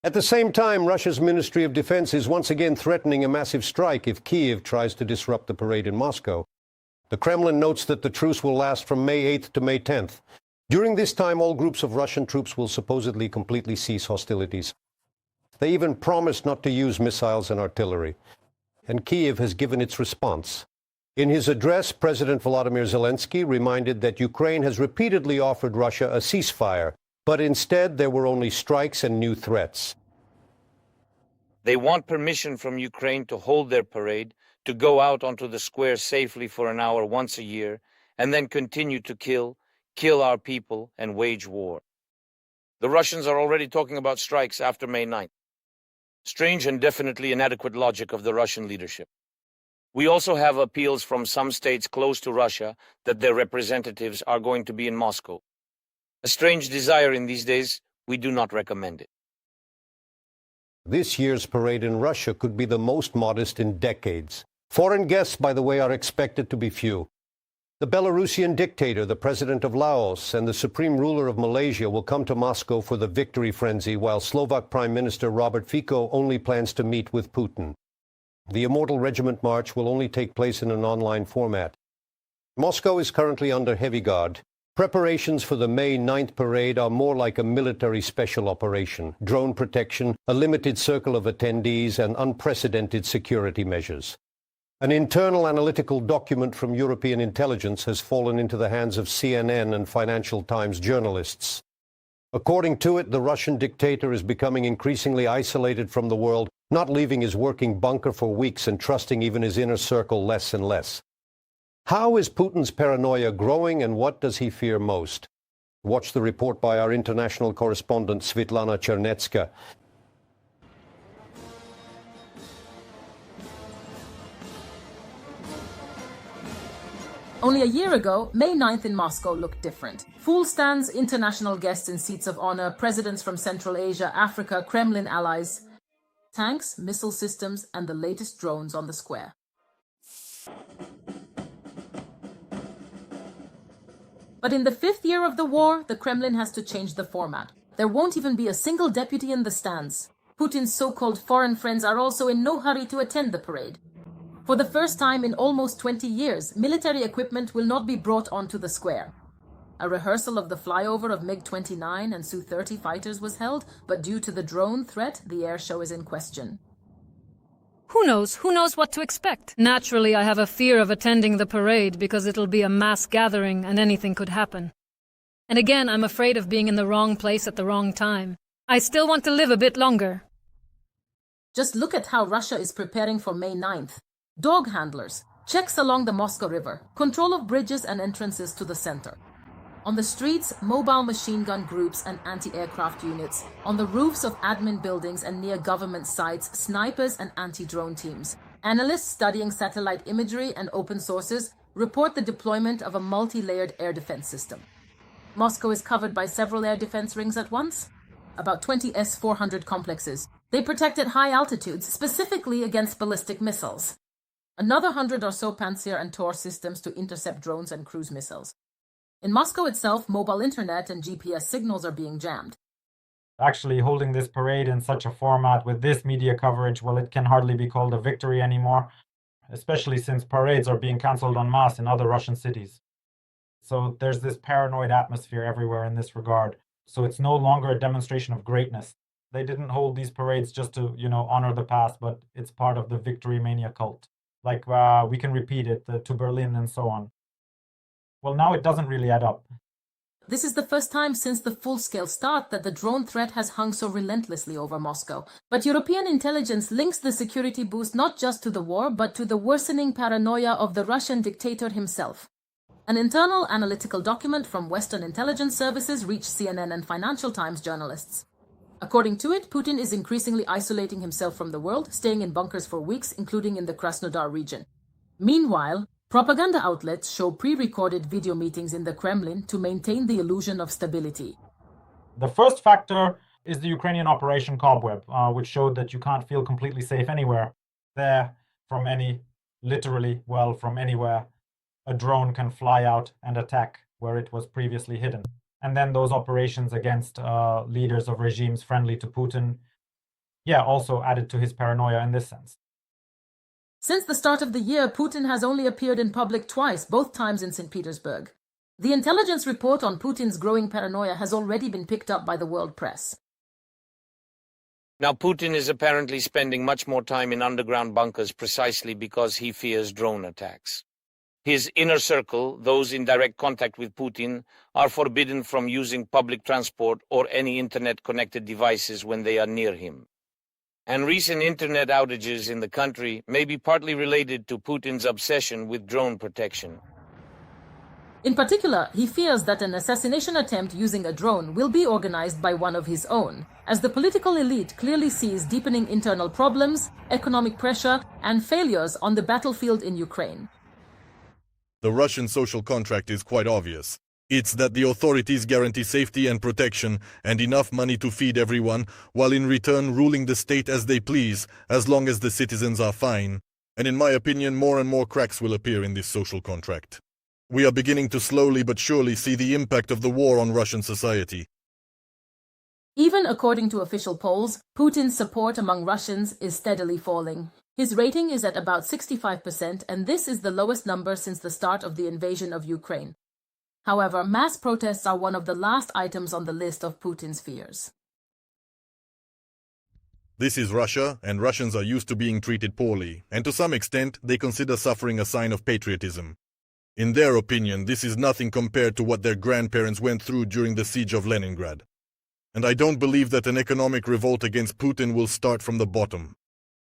At the same time, Russia's Ministry of Defense is once again threatening a massive strike if Kiev tries to disrupt the parade in Moscow. The Kremlin notes that the truce will last from May 8th to May 10th. During this time, all groups of Russian troops will supposedly completely cease hostilities. They even promised not to use missiles and artillery. And Kiev has given its response. In his address, President Volodymyr Zelensky reminded that Ukraine has repeatedly offered Russia a ceasefire, but instead there were only strikes and new threats. They want permission from Ukraine to hold their parade, to go out onto the square safely for an hour once a year, and then continue to kill our people, and wage war. The Russians are already talking about strikes after May 9th. Strange and definitely inadequate logic of the Russian leadership. We also have appeals from some states close to Russia that their representatives are going to be in Moscow. A strange desire in these days. We do not recommend it. This year's parade in Russia could be the most modest in decades. Foreign guests, by the way, are expected to be few. The Belarusian dictator, the president of Laos, and the supreme ruler of Malaysia will come to Moscow for the victory frenzy, while Slovak Prime Minister Robert Fico only plans to meet with Putin. The Immortal Regiment March will only take place in an online format. Moscow is currently under heavy guard. Preparations for the May 9th parade are more like a military special operation: drone protection, a limited circle of attendees, and unprecedented security measures. An internal analytical document from European intelligence has fallen into the hands of CNN and Financial Times journalists. According to it, the Russian dictator is becoming increasingly isolated from the world, not leaving his working bunker for weeks and trusting even his inner circle less and less. How is Putin's paranoia growing, and what does he fear most? Watch the report by our international correspondent Svitlana Chernetska. Only a year ago, May 9th in Moscow looked different. Full stands, international guests in seats of honor, presidents from Central Asia, Africa, Kremlin allies, tanks, missile systems, and the latest drones on the square. But in the 5th year of the war, the Kremlin has to change the format. There won't even be a single deputy in the stands. Putin's so-called foreign friends are also in no hurry to attend the parade. For the first time in almost 20 years, military equipment will not be brought onto the square. A rehearsal of the flyover of MiG-29 and Su-30 fighters was held, but due to the drone threat, the air show is in question. Who knows? Who knows what to expect? Naturally, I have a fear of attending the parade because it'll be a mass gathering and anything could happen. And again, I'm afraid of being in the wrong place at the wrong time. I still want to live a bit longer. Just look at how Russia is preparing for May 9th. Dog handlers, checks along the Moscow River, control of bridges and entrances to the center. On the streets, mobile machine gun groups and anti-aircraft units. On the roofs of admin buildings and near government sites, snipers and anti-drone teams. Analysts studying satellite imagery and open sources report the deployment of a multi-layered air defense system. Moscow is covered by several air defense rings at once. About 20 S-400 complexes. They protect at high altitudes, specifically against ballistic missiles. Another 100 or so Pantsir and Tor systems to intercept drones and cruise missiles. In Moscow itself, mobile internet and GPS signals are being jammed. Actually, holding this parade in such a format with this media coverage, well, it can hardly be called a victory anymore, especially since parades are being cancelled en masse in other Russian cities. So there's this paranoid atmosphere everywhere in this regard. So it's no longer a demonstration of greatness. They didn't hold these parades just to, honor the past, but it's part of the victory mania cult. Like, we can repeat it to Berlin and so on. Well, now it doesn't really add up. This is the first time since the full-scale start that the drone threat has hung so relentlessly over Moscow. But European intelligence links the security boost not just to the war, but to the worsening paranoia of the Russian dictator himself. An internal analytical document from Western intelligence services reached CNN and Financial Times journalists. According to it, Putin is increasingly isolating himself from the world, staying in bunkers for weeks, including in the Krasnodar region. Meanwhile, propaganda outlets show pre-recorded video meetings in the Kremlin to maintain the illusion of stability. The first factor is the Ukrainian Operation Cobweb, which showed that you can't feel completely safe anywhere. There, from anywhere, a drone can fly out and attack where it was previously hidden. And then those operations against leaders of regimes friendly to Putin also added to his paranoia in this sense. Since the start of the year, Putin has only appeared in public twice, both times in St. Petersburg. The intelligence report on Putin's growing paranoia has already been picked up by the world press. Now, Putin is apparently spending much more time in underground bunkers precisely because he fears drone attacks. His inner circle, those in direct contact with Putin, are forbidden from using public transport or any internet-connected devices when they are near him. And recent internet outages in the country may be partly related to Putin's obsession with drone protection. In particular, he fears that an assassination attempt using a drone will be organized by one of his own, as the political elite clearly sees deepening internal problems, economic pressure, and failures on the battlefield in Ukraine. The Russian social contract is quite obvious. It's that the authorities guarantee safety and protection and enough money to feed everyone, while in return ruling the state as they please, as long as the citizens are fine. And in my opinion, more and more cracks will appear in this social contract. We are beginning to slowly but surely see the impact of the war on Russian society. Even according to official polls, Putin's support among Russians is steadily falling. His rating is at about 65%, and this is the lowest number since the start of the invasion of Ukraine. However, mass protests are one of the last items on the list of Putin's fears. This is Russia, and Russians are used to being treated poorly, and to some extent, they consider suffering a sign of patriotism. In their opinion, this is nothing compared to what their grandparents went through during the siege of Leningrad. And I don't believe that an economic revolt against Putin will start from the bottom.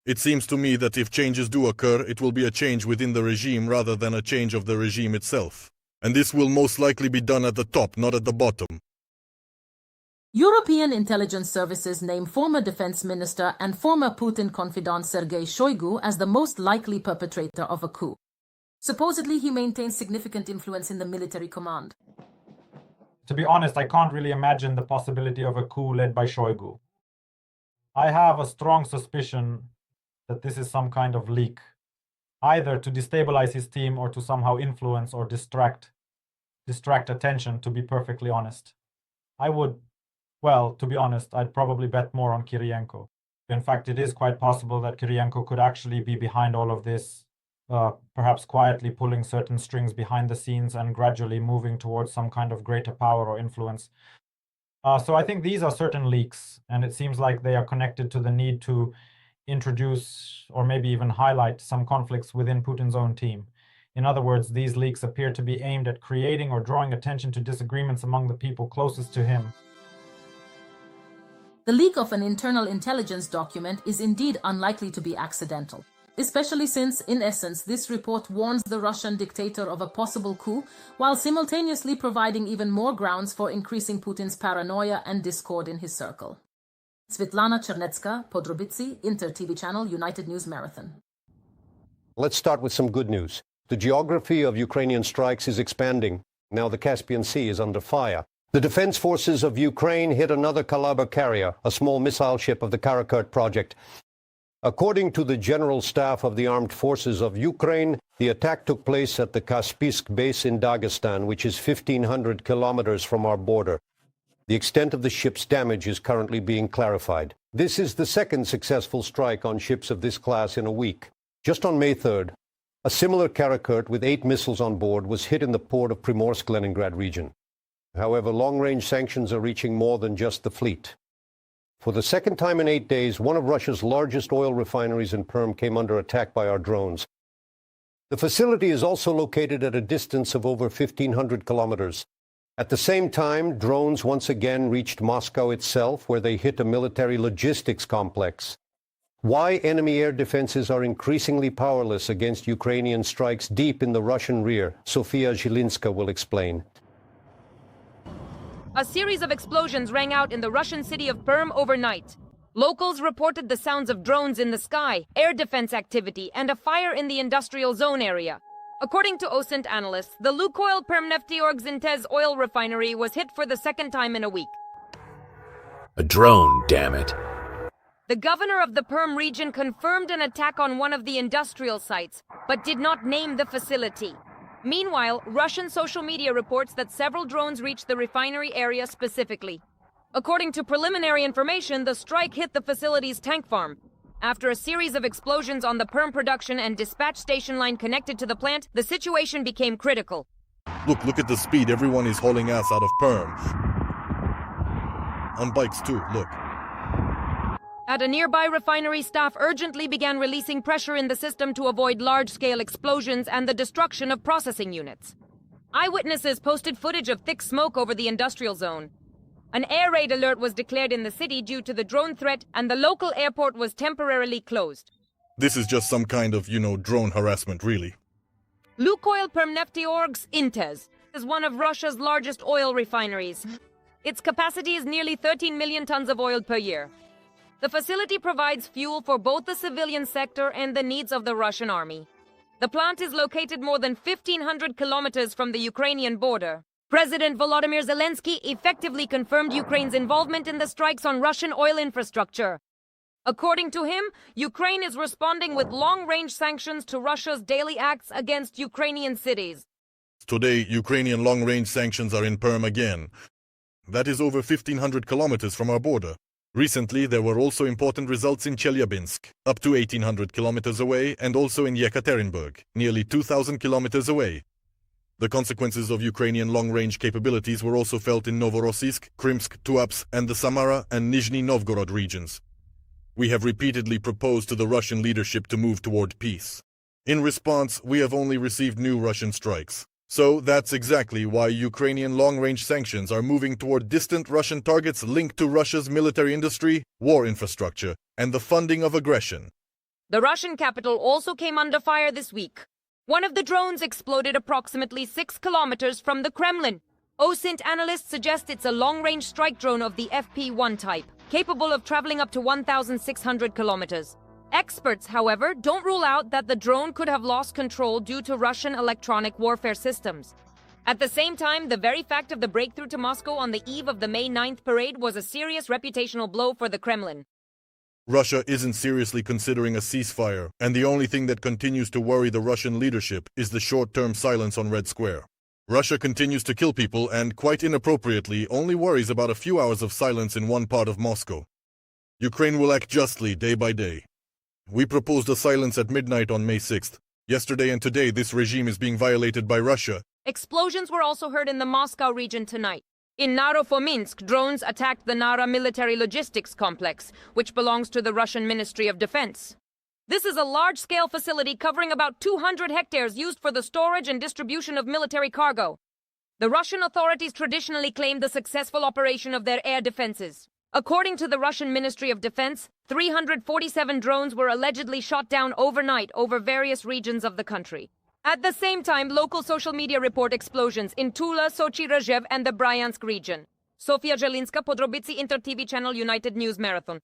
It seems to me that if changes do occur, it will be a change within the regime rather than a change of the regime itself. And this will most likely be done at the top, not at the bottom. European intelligence services name former defense minister and former Putin confidant Sergei Shoigu as the most likely perpetrator of a coup. Supposedly, he maintains significant influence in the military command. To be honest, I can't really imagine the possibility of a coup led by Shoigu. I have a strong suspicion that this is some kind of leak, either to destabilize his team or to somehow influence or distract attention, to be perfectly honest. To be honest, I'd probably bet more on Kirienko. In fact, it is quite possible that Kirienko could actually be behind all of this, perhaps quietly pulling certain strings behind the scenes and gradually moving towards some kind of greater power or influence. So I think these are certain leaks, and it seems like they are connected to the need to introduce or maybe even highlight some conflicts within Putin's own team. In other words, these leaks appear to be aimed at creating or drawing attention to disagreements among the people closest to him. The leak of an internal intelligence document is indeed unlikely to be accidental, especially since, in essence, this report warns the Russian dictator of a possible coup, while simultaneously providing even more grounds for increasing Putin's paranoia and discord in his circle. Svetlana Chernetska, Podrobici, Inter TV channel, United News Marathon. Let's start with some good news. The geography of Ukrainian strikes is expanding. Now the Caspian Sea is under fire. The defense forces of Ukraine hit another Kalaba carrier, a small missile ship of the Karakurt project. According to the General Staff of the Armed Forces of Ukraine, the attack took place at the Kaspisk base in Dagestan, which is 1,500 kilometers from our border. The extent of the ship's damage is currently being clarified. This is the second successful strike on ships of this class in a week. Just on May 3rd, a similar Karakurt with 8 missiles on board was hit in the port of Primorsk-Leningrad region. However, long-range sanctions are reaching more than just the fleet. For the second time in 8 days, one of Russia's largest oil refineries in Perm came under attack by our drones. The facility is also located at a distance of over 1,500 kilometers. At the same time, drones once again reached Moscow itself, where they hit a military logistics complex. Why enemy air defenses are increasingly powerless against Ukrainian strikes deep in the Russian rear, Sofia Zilinska will explain. A series of explosions rang out in the Russian city of Perm overnight. Locals reported the sounds of drones in the sky, air defense activity, and a fire in the industrial zone area. According to OSINT analysts, the Lukoil Permnefteorg Zintez oil refinery was hit for the second time in a week. A drone, damn it. The governor of the Perm region confirmed an attack on one of the industrial sites, but did not name the facility. Meanwhile, Russian social media reports that several drones reached the refinery area specifically. According to preliminary information, the strike hit the facility's tank farm. After a series of explosions on the perm production and dispatch station line connected to the plant, the situation became critical. Look at the speed everyone is hauling ass out of perm. On bikes too, look. At a nearby refinery, staff urgently began releasing pressure in the system to avoid large-scale explosions and the destruction of processing units. Eyewitnesses posted footage of thick smoke over the industrial zone. An air raid alert was declared in the city due to the drone threat, and the local airport was temporarily closed. This is just some kind of, drone harassment, really. Lukoil Permnefteyorg's Intez is one of Russia's largest oil refineries. Its capacity is nearly 13 million tons of oil per year. The facility provides fuel for both the civilian sector and the needs of the Russian army. The plant is located more than 1,500 kilometers from the Ukrainian border. President Volodymyr Zelensky effectively confirmed Ukraine's involvement in the strikes on Russian oil infrastructure. According to him, Ukraine is responding with long-range sanctions to Russia's daily acts against Ukrainian cities. Today, Ukrainian long-range sanctions are in Perm again. That is over 1,500 kilometers from our border. Recently, there were also important results in Chelyabinsk, up to 1,800 kilometers away, and also in Yekaterinburg, nearly 2,000 kilometers away. The consequences of Ukrainian long-range capabilities were also felt in Novorossiysk, Krymsk, Tuapse, and the Samara and Nizhny Novgorod regions. We have repeatedly proposed to the Russian leadership to move toward peace. In response, we have only received new Russian strikes. So that's exactly why Ukrainian long-range sanctions are moving toward distant Russian targets linked to Russia's military industry, war infrastructure, and the funding of aggression. The Russian capital also came under fire this week. One of the drones exploded approximately 6 kilometers from the Kremlin. OSINT analysts suggest it's a long-range strike drone of the FP-1 type, capable of traveling up to 1,600 kilometers. Experts, however, don't rule out that the drone could have lost control due to Russian electronic warfare systems. At the same time, the very fact of the breakthrough to Moscow on the eve of the May 9th parade was a serious reputational blow for the Kremlin. Russia isn't seriously considering a ceasefire, and the only thing that continues to worry the Russian leadership is the short-term silence on Red Square. Russia continues to kill people and, quite inappropriately, only worries about a few hours of silence in one part of Moscow. Ukraine will act justly day by day. We proposed a silence at midnight on May 6th. Yesterday and today, this regime is being violated by Russia. Explosions were also heard in the Moscow region tonight. In Narofominsk, drones attacked the Nara military logistics complex, which belongs to the Russian Ministry of Defense. This is a large-scale facility covering about 200 hectares used for the storage and distribution of military cargo. The Russian authorities traditionally claim the successful operation of their air defenses. According to the Russian Ministry of Defense, 347 drones were allegedly shot down overnight over various regions of the country. At the same time, local social media report explosions in Tula, Sochi, Rzhev, and the Bryansk region. Sofia Zelinska, Podrobici, Inter TV Channel, United News Marathon.